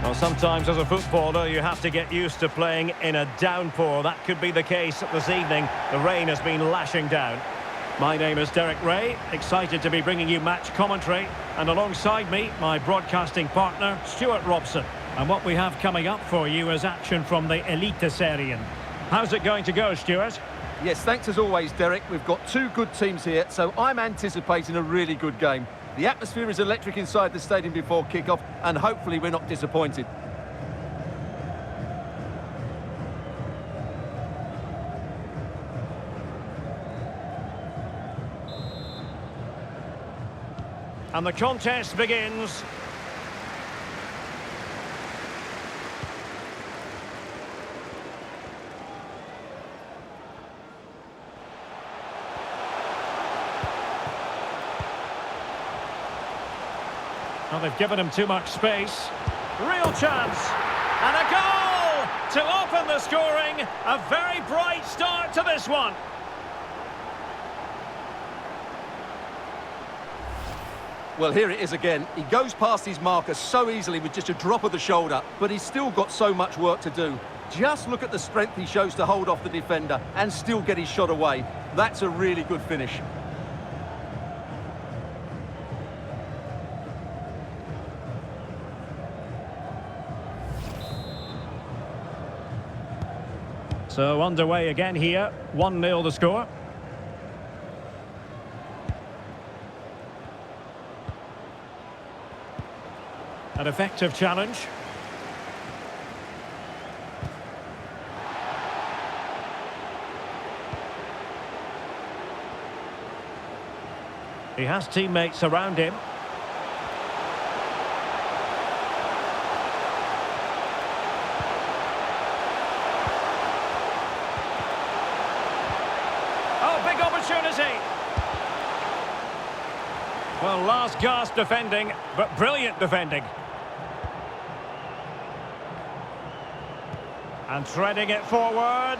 Well, sometimes as a footballer you have to get used to playing in a downpour. That could be the case this evening. The rain has been lashing down. My name is Derek Ray, excited to be bringing you match commentary. And alongside me, my broadcasting partner, Stuart Robson. And what we have coming up for you is action from the Eliteserien. How's it going to go, Stuart? Yes, thanks as always, Derek. We've got two good teams here, so I'm anticipating a really good game. The atmosphere is electric inside the stadium before kick-off, and hopefully we're not disappointed. And the contest begins. Well, they've given him too much space. Real chance. And a goal to open the scoring. A very bright start to this one. Well, here it is again. He goes past his marker so easily with just a drop of the shoulder, but he's still got so much work to do. Just look at the strength he shows to hold off the defender and still get his shot away. That's a really good finish. So underway again here, 1-0 the score. An effective challenge. He has teammates around him. Big opportunity. Well, last gasp defending, but brilliant defending. And threading it forward.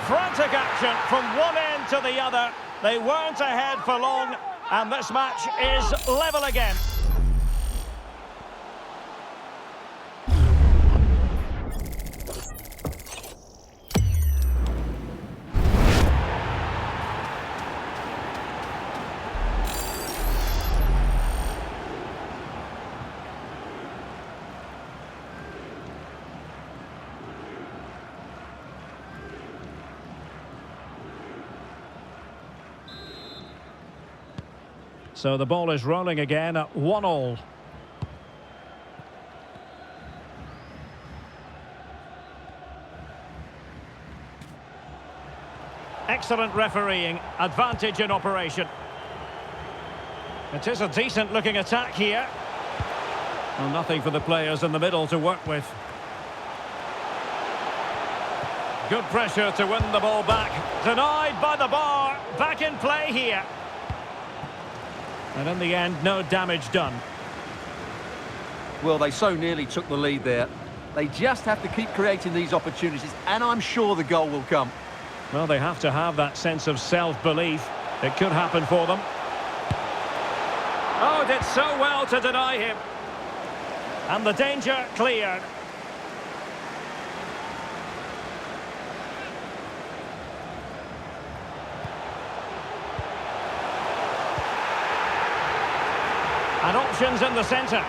Frantic action from one end to the other. They weren't ahead for long, and this match is level again. So the ball is rolling again at 1-1. Excellent refereeing, advantage in operation. It is a decent looking attack here. Well, nothing for the players in the middle to work with. Good pressure to win the ball back. Denied by the bar. Back in play here. And in the end, no damage done. Well, they so nearly took the lead there. They just have to keep creating these opportunities, and I'm sure the goal will come. Well, they have to have that sense of self-belief. It could happen for them. Oh, did so well to deny him. And the danger cleared. And options in the centre.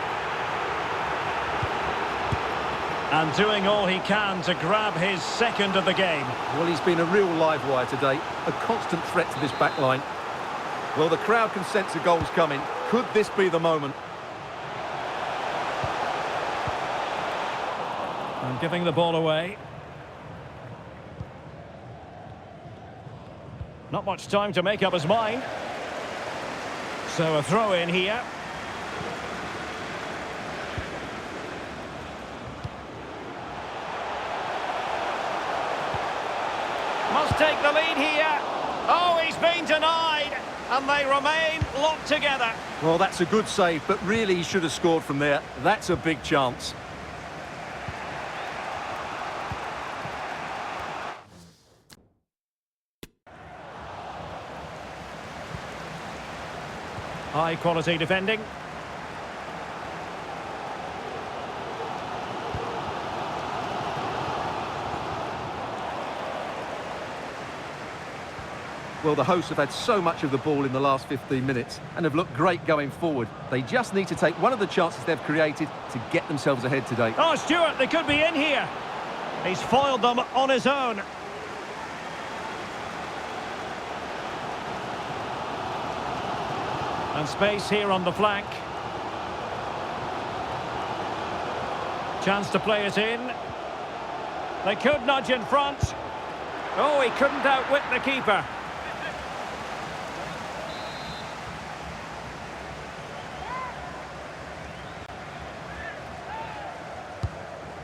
And doing all he can to grab his second of the game. Well, he's been a real live wire today. A constant threat to this back line. Well, the crowd can sense the goal's coming. Could this be the moment? And giving the ball away. Not much time to make up his mind. So a throw in here. Must take the lead here. Oh, he's been denied. And they remain locked together. Well, that's a good save, but really he should have scored from there. That's a big chance. High quality defending. Well, the hosts have had so much of the ball in the last 15 minutes and have looked great going forward. They just need to take one of the chances they've created to get themselves ahead today. Oh, Stuart, they could be in here. He's foiled them on his own. And space here on the flank. Chance to play it in. They could nudge in front. Oh, he couldn't outwit the keeper.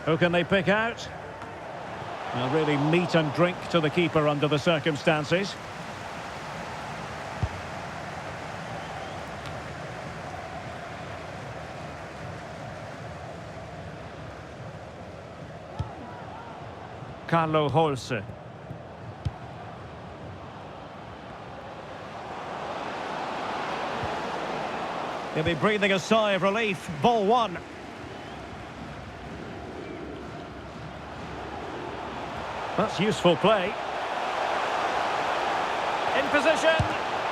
Who can they pick out? Well, really meat and drink to the keeper under the circumstances. Carlo Holse. He'll be breathing a sigh of relief. Ball one. That's useful play. In position.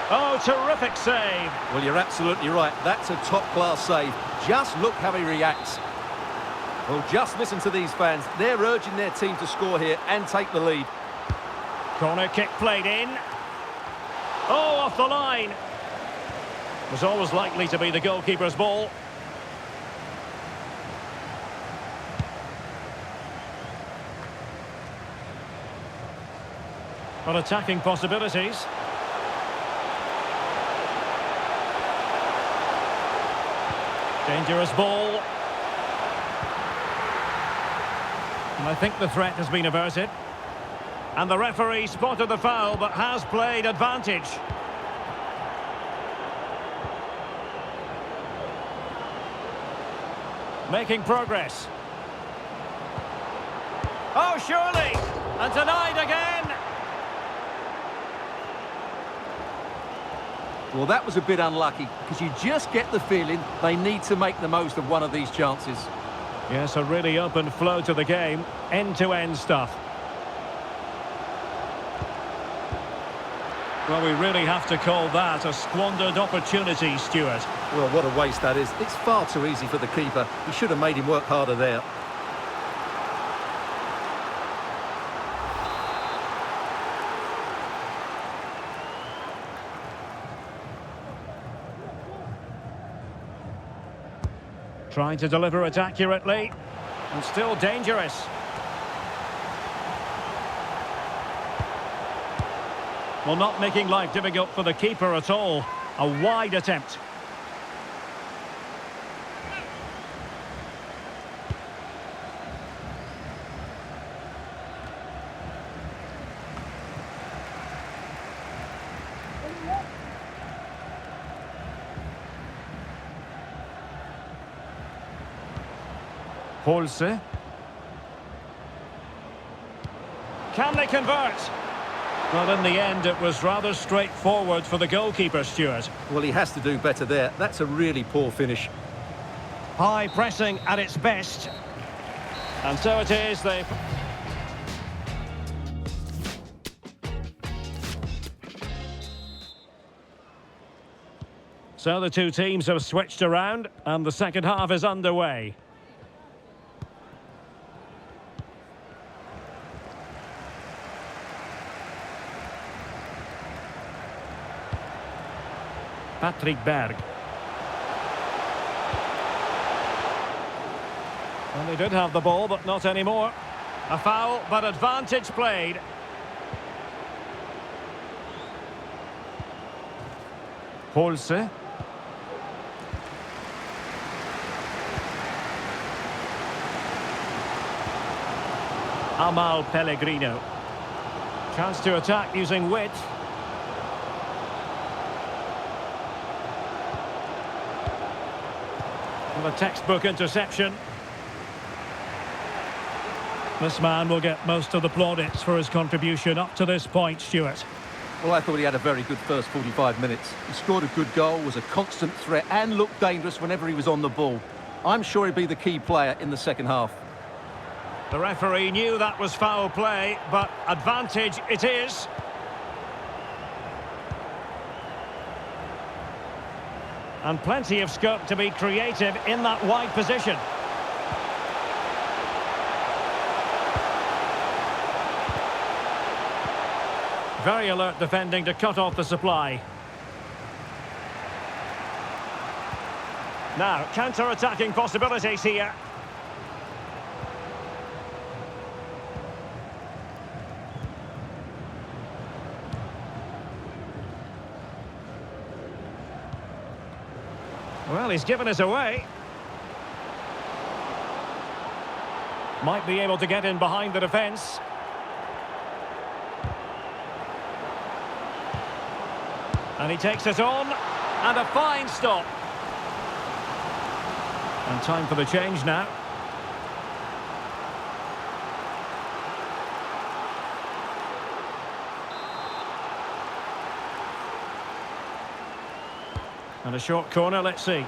Oh, terrific save. Well, you're absolutely right. That's a top-class save. Just look how he reacts. Well, just listen to these fans. They're urging their team to score here and take the lead. Corner kick played in. Oh, off the line. Was always likely to be the goalkeeper's ball. But attacking possibilities. Dangerous ball. And I think the threat has been averted. And the referee spotted the foul, but has played advantage. Making progress. Oh, surely! And denied again! Well, that was a bit unlucky, because you just get the feeling they need to make the most of one of these chances. Yes, a really open flow to the game. End-to-end stuff. Well, we really have to call that a squandered opportunity, Stuart. Well, what a waste that is. It's far too easy for the keeper. He should have made him work harder there. Trying to deliver it accurately. And still dangerous. Well, not making life difficult for the keeper at all. A wide attempt. Holse. Can they convert? Well, in the end, it was rather straightforward for the goalkeeper, Stuart. Well, he has to do better there. That's a really poor finish. High pressing at its best. And so it is, they... So the two teams have switched around, and the second half is underway. Patrick Berg. And they did have the ball, but not anymore. A foul, but advantage played. Holse. Amal Pellegrino. Chance to attack using width. The textbook interception. This man will get most of the plaudits for his contribution up to this point, Stuart. Well, I thought he had a very good first 45 minutes. He scored a good goal, was a constant threat and looked dangerous whenever he was on the ball. I'm sure he'd be the key player in the second half. The referee knew that was foul play, but advantage it is. And plenty of scope to be creative in that wide position. Very alert defending to cut off the supply. Now, counter-attacking possibilities here. Well, he's given us away. Might be able to get in behind the defence. And he takes it on. And a fine stop. And time for the change now. And a short corner, let's see.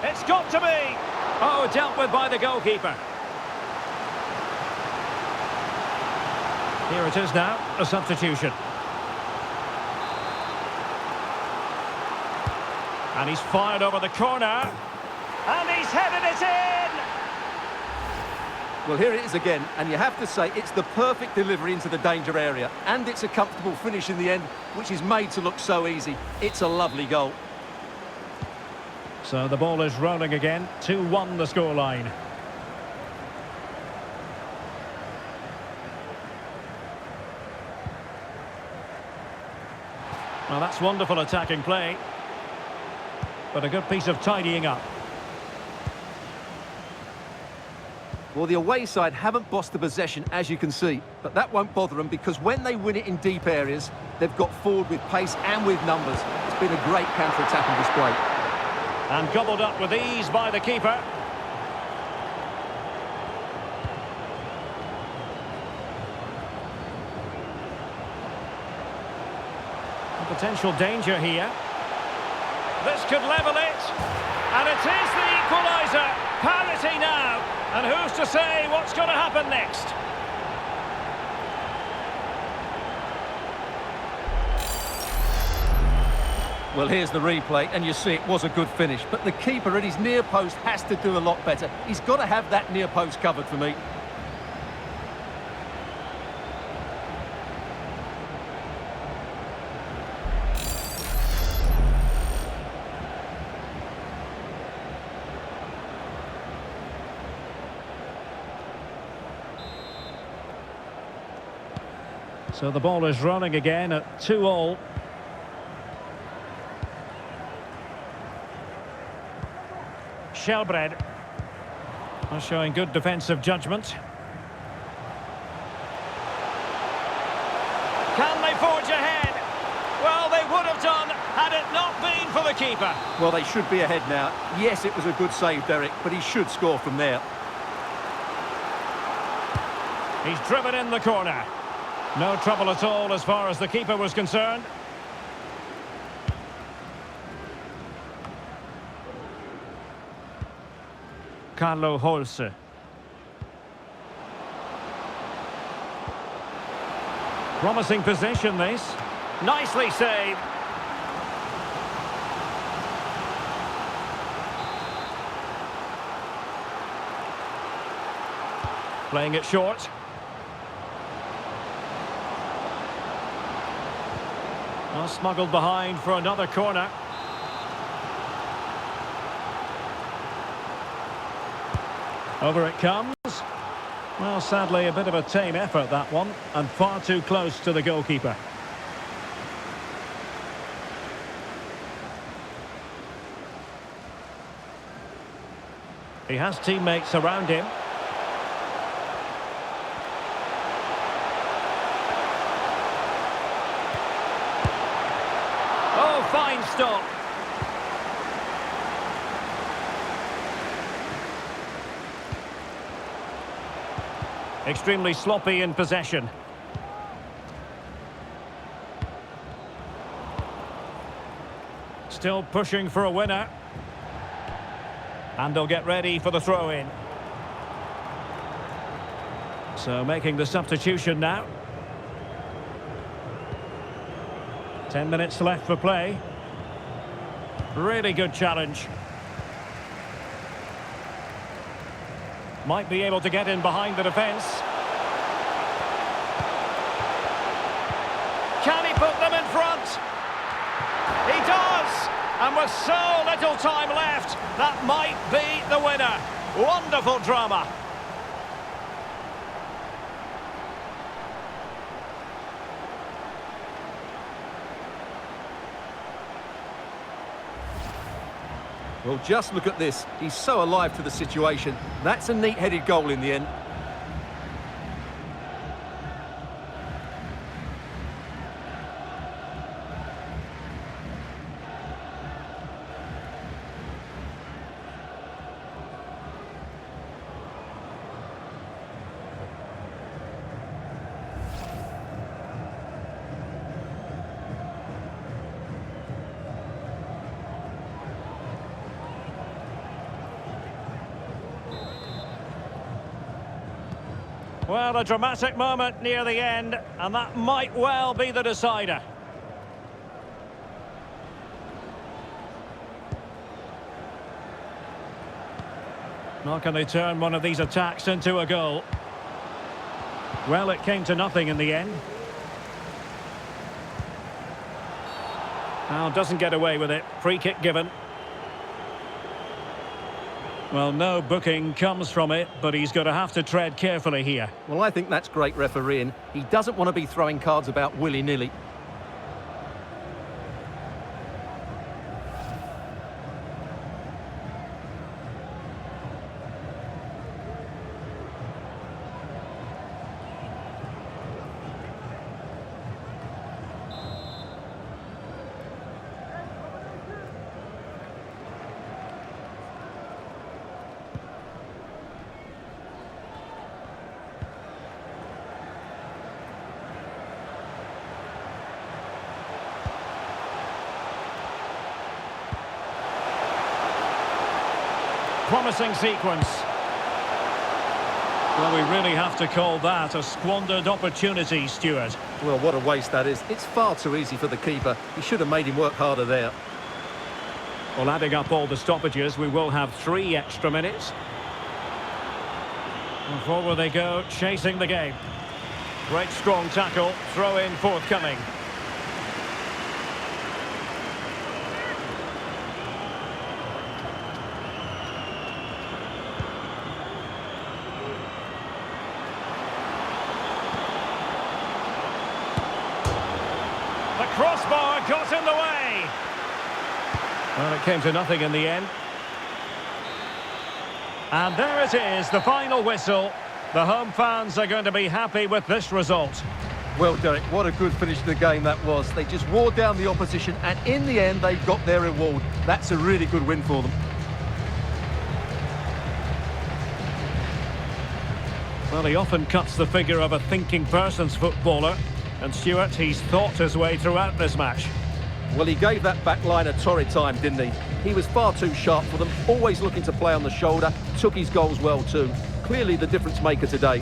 It's got to be! Oh, dealt with by the goalkeeper. Here it is now, a substitution. And he's fired over the corner. And he's headed it in! Well, here it is again, and you have to say it's the perfect delivery into the danger area. And it's a comfortable finish in the end, which is made to look so easy. It's a lovely goal. So the ball is rolling again. 2-1 the scoreline. Well, that's wonderful attacking play. But a good piece of tidying up. Well, the away side haven't bossed the possession, as you can see. But that won't bother them, because when they win it in deep areas, they've got forward with pace and with numbers. It's been a great counter-attacking display. And gobbled up with ease by the keeper. Potential danger here. This could level it. And it is the equaliser. Parity now. And who's to say what's going to happen next? Well, here's the replay, and you see it was a good finish. But the keeper at his near post has to do a lot better. He's got to have that near post covered for me. So the ball is running again at 2-2. Shelbred showing good defensive judgment. Can they forge ahead? Well, they would have done had it not been for the keeper. Well, they should be ahead now. Yes, it was a good save, Derek, but he should score from there. He's driven in the corner. No trouble at all as far as the keeper was concerned. Carlo Holse. Promising position, this. Nicely saved. Playing it short. Well, smuggled behind for another corner. Over it comes. Well, sadly, a bit of a tame effort, that one, and far too close to the goalkeeper. He has teammates around him. Oh, fine stop. Extremely sloppy in possession. Still pushing for a winner. And they'll get ready for the throw-in. So making the substitution now. 10 minutes left for play. Really good challenge. Might be able to get in behind the defence. Can he put them in front? He does! And with so little time left, that might be the winner. Wonderful drama. Well, just look at this. He's so alive to the situation. That's a neat-headed goal in the end. Well, a dramatic moment near the end, and that might well be the decider. Now can they turn one of these attacks into a goal? Well, it came to nothing in the end. Now doesn't get away with it. Free kick given. Well, no booking comes from it, but he's going to have to tread carefully here. Well, I think that's great refereeing. He doesn't want to be throwing cards about willy-nilly. Promising sequence. Well, we really have to call that a squandered opportunity, Stuart. Well, what a waste that is. It's far too easy for the keeper. He should have made him work harder there. Well, adding up all the stoppages, we will have 3 extra minutes. And forward they go, chasing the game. Great strong tackle, throw in forthcoming. The crossbar got in the way. Well, it came to nothing in the end. And there it is, the final whistle. The home fans are going to be happy with this result. Well, Derek, what a good finish to the game that was. They just wore down the opposition, and in the end, they got their reward. That's a really good win for them. Well, he often cuts the figure of a thinking person's footballer. And Stuart, he's thought his way throughout this match. Well, he gave that back line a torrid time, didn't he? He was far too sharp for them, always looking to play on the shoulder, took his goals well too. Clearly the difference maker today.